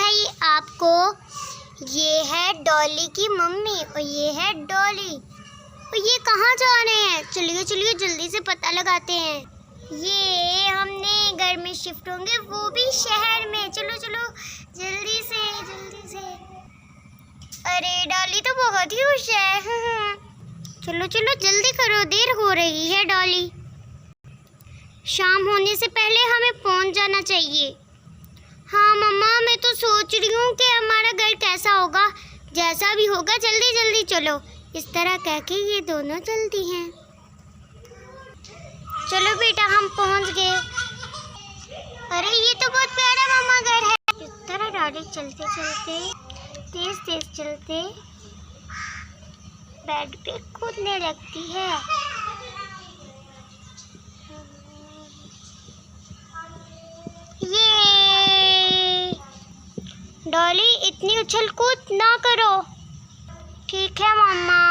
है ये आपको? ये है डॉली की मम्मी और ये है डॉली। और ये कहाँ जा रहे हैं? चलिए चलिए जल्दी से पता लगाते हैं। ये हमने घर में शिफ्ट होंगे, वो भी शहर में। चलो चलो जल्दी से जल्दी से। अरे डॉली तो बहुत ही खुश है। चलो चलो जल्दी करो, देर हो रही है डॉली। शाम होने से पहले हमें पहुंच जाना चाहिए। हाँ मम्मा, मैं तो सोच रही हूँ कि हमारा घर कैसा होगा। जैसा भी होगा जल्दी जल्दी चलो। इस तरह कह के ये दोनों चलती हैं। चलो बेटा हम पहुँच गए। अरे ये तो बहुत प्यारा मामा घर है। इस तरह डॉली चलते चलते तेज तेज चलते बेड पे कूदने लगती है। ये डॉली इतनी उछल कूद ना करो। ठीक है मम्मा।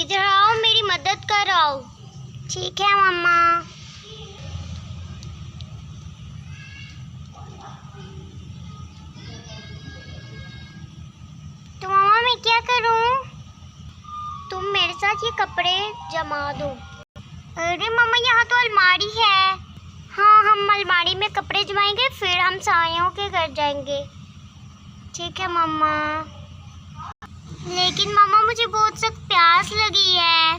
इधर आओ, मेरी मदद कराओ। ठीक है मम्मा। तो मम्मा मैं क्या करूं? तुम मेरे साथ ये कपड़े जमा दो। अरे मम्मा यहाँ तो अलमारी है। हाँ हम अलमारी में कपड़े जमाएंगे, फिर हम सायों के घर जाएंगे। ठीक है मम्मा। लेकिन मम्मा मुझे बहुत सख्त प्यास लगी है।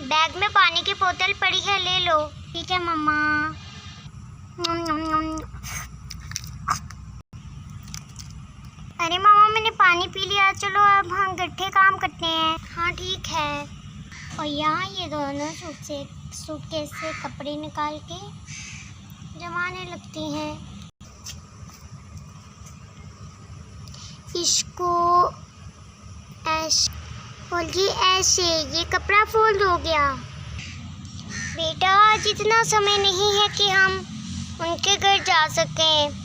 बैग में पानी की बोतल पड़ी है, ले लो। ठीक है मम्मा। अरे मम्मा मैंने पानी पी लिया, चलो अब हम गट्ठे काम करते हैं। हाँ ठीक है। और यहाँ ये दोनों सूटकेस से कपड़े निकाल के जमाने लगती हैं। इसको ऐसे ऐसे ये कपड़ा फोल्ड हो गया। बेटा जितना समय नहीं है कि हम उनके घर जा सकें।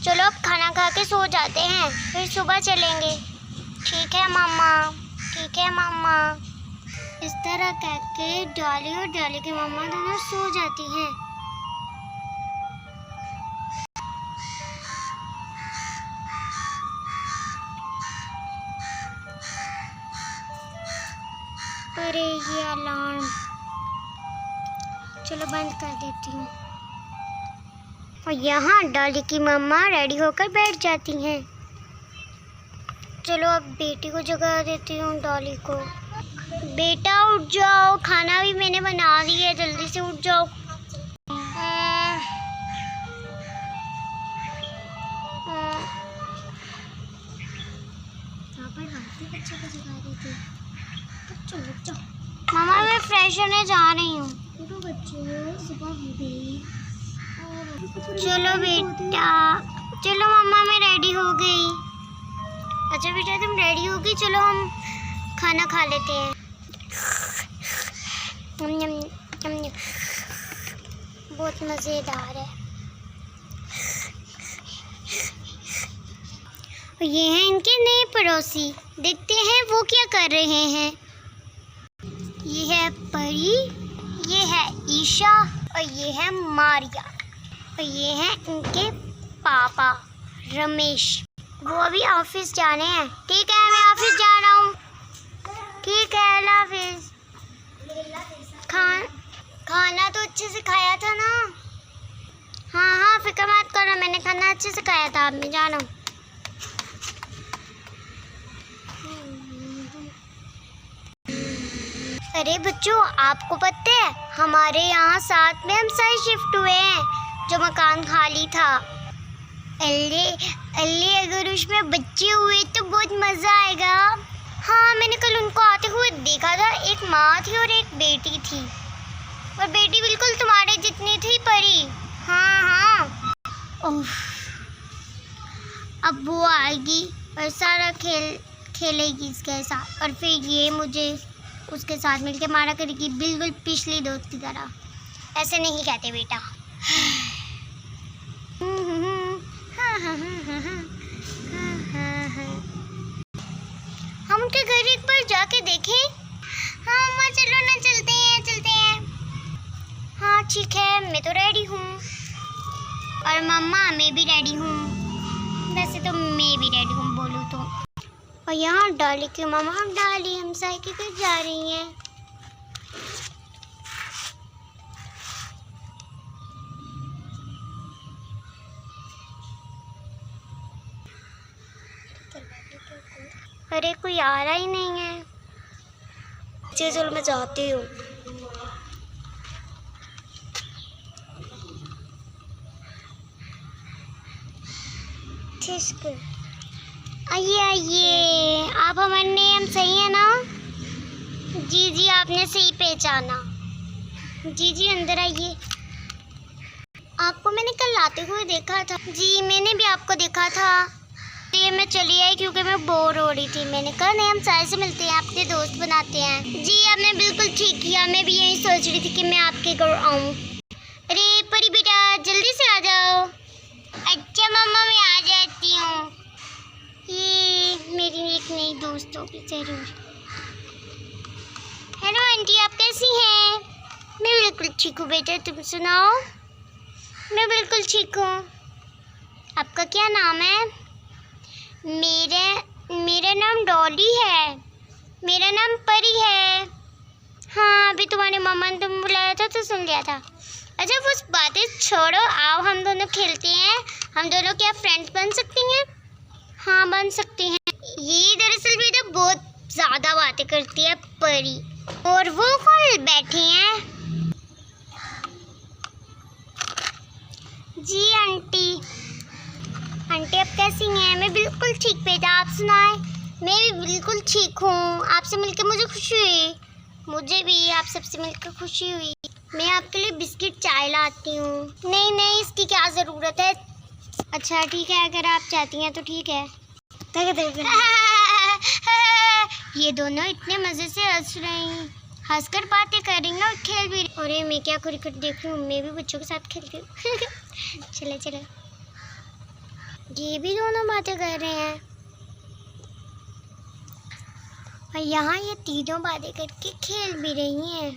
चलो अब खाना खा के सो जाते हैं, फिर सुबह चलेंगे। ठीक है मम्मा। ठीक है मम्मा। इस तरह कह के डॉली और डॉली की मम्मा दोनों सो जाती हैं। अरे ये अलार्म, चलो बंद कर देती हूँ। और यहाँ डॉली की मम्मा रेडी होकर बैठ जाती हैं। चलो अब बेटी को जगा देती हूँ, डॉली को। बेटा उठ जाओ, खाना भी मैंने बना दिया है, जल्दी से उठ जाओ। बच्चे को जगा देती हूँ। मामा मैं फ्रेश होने जा रही हूँ। तो बच्चों सुबह हो गई। चलो बेटा, चलो मम्मा मैं रेडी हो गई। अच्छा बेटा तुम रेडी हो गई, चलो हम खाना खा लेते हैं। बहुत मज़ेदार है। और ये हैं इनके नए पड़ोसी, देखते हैं वो क्या कर रहे हैं। ये है परी, ये है ईशा और ये है मारिया। और ये हैं इनके पापा रमेश, वो अभी ऑफिस जाने हैं। ठीक है मैं ऑफिस जा रहा हूँ। ठीक है अल्लाह हाफिज़। खाना तो अच्छे से खाया था ना? हाँ हाँ फिक्र मत करो, मैंने खाना अच्छे से खाया था। अब मैं जा रहा हूँ। अरे बच्चों आपको पता है हमारे यहाँ साथ में हम सारे शिफ्ट हुए हैं, जो मकान खाली था। अल्ले अल्ले अगर उसमें बच्चे हुए तो बहुत मज़ा आएगा। हाँ मैंने कल उनको आते हुए देखा था, एक माँ थी और एक बेटी थी, और बेटी बिल्कुल तुम्हारे जितनी थी परी। हाँ हाँ। ओह अब वो आएगी और सारा खेलेगी इसके साथ, और फिर ये मुझे उसके साथ मिलके मारा करेगी, बिल्कुल पिछली दोस्त की तरह। ऐसे नहीं कहते बेटा। हम उनके घर एक बार जाके देखें। हाँ अम्मा चलो ना, चलते हैं चलते हैं। हाँ ठीक है मैं तो रेडी हूँ। और मम्मा मैं भी रेडी हूँ। वैसे तो मैं भी रेडी हूँ बोलूँ तो। और यहाँ डॉली की मम्मा डॉली हम साइकिल पर जा रही हैं। अरे कोई आ रहा ही नहीं है। चलो मैं जाती हूँ। आइए आइए, आप हमारे नेम सही है ना? जी जी आपने सही पहचाना। जी जी अंदर आइए। आपको मैंने कल आते हुए देखा था। जी मैंने भी आपको देखा था। ये मैं चली आई क्योंकि मैं बोर हो रही थी। मैंने कहा नहीं हम सारे से मिलते हैं, आपके दोस्त बनाते हैं। जी आपने बिल्कुल ठीक किया, मैं भी यही सोच रही थी कि मैं आपके घर आऊँ। अरे परी बेटा जल्दी से आ जाओ। अच्छा मम्मा मैं आ जाती हूँ। ये मेरी एक नई दोस्त होगी जरूर। हेलो आंटी आप कैसी हैं? मैं बिल्कुल ठीक हूँ बेटा, तुम सुनाओ? मैं बिल्कुल ठीक हूँ। आपका क्या नाम है? मेरा नाम डॉली है। मेरा नाम परी है। हाँ अभी तुम्हारे मामा ने तुम बुलाया था तो सुन लिया था। अच्छा वो बातें छोड़ो, आओ हम दोनों खेलते हैं। हम दोनों क्या फ्रेंड्स बन सकती हैं? हाँ बन सकती हैं। ये दरअसल बेटा बहुत ज़्यादा बातें करती है परी। और वो कौन बैठी हैं? जी आंटी। आंटी आप कैसी हैं? मैं बिल्कुल ठीक बेटा, आप सुनाएं? मैं भी बिल्कुल ठीक हूँ। आपसे मिलकर मुझे खुशी हुई। मुझे भी आप सबसे मिलकर खुशी हुई। मैं आपके लिए बिस्किट चाय लाती हूँ। नहीं नहीं इसकी क्या ज़रूरत है। अच्छा ठीक है अगर आप चाहती हैं तो ठीक है। ये दोनों इतने मज़े से हंस रही, हंसकर बातें कर रही ना और खेल भी रही। अरे मैं क्या क्रिकेट देख रही हूँ, मैं भी बच्चों के साथ खेलती हूँ। चले चले। ये भी दोनों बातें कर रहे हैं और यहाँ ये तीनों बातें करके खेल भी रही हैं।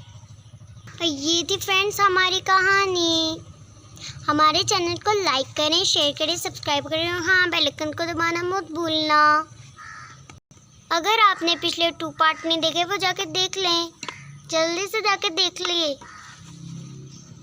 और ये थी फ्रेंड्स हमारी कहानी। हमारे चैनल को लाइक करें, शेयर करें, सब्सक्राइब करें और हाँ बेल आइकन को दबाना मत भूलना। अगर आपने पिछले 2 पार्ट नहीं देखे वो जाके देख लें, जल्दी से जाके देख लिए।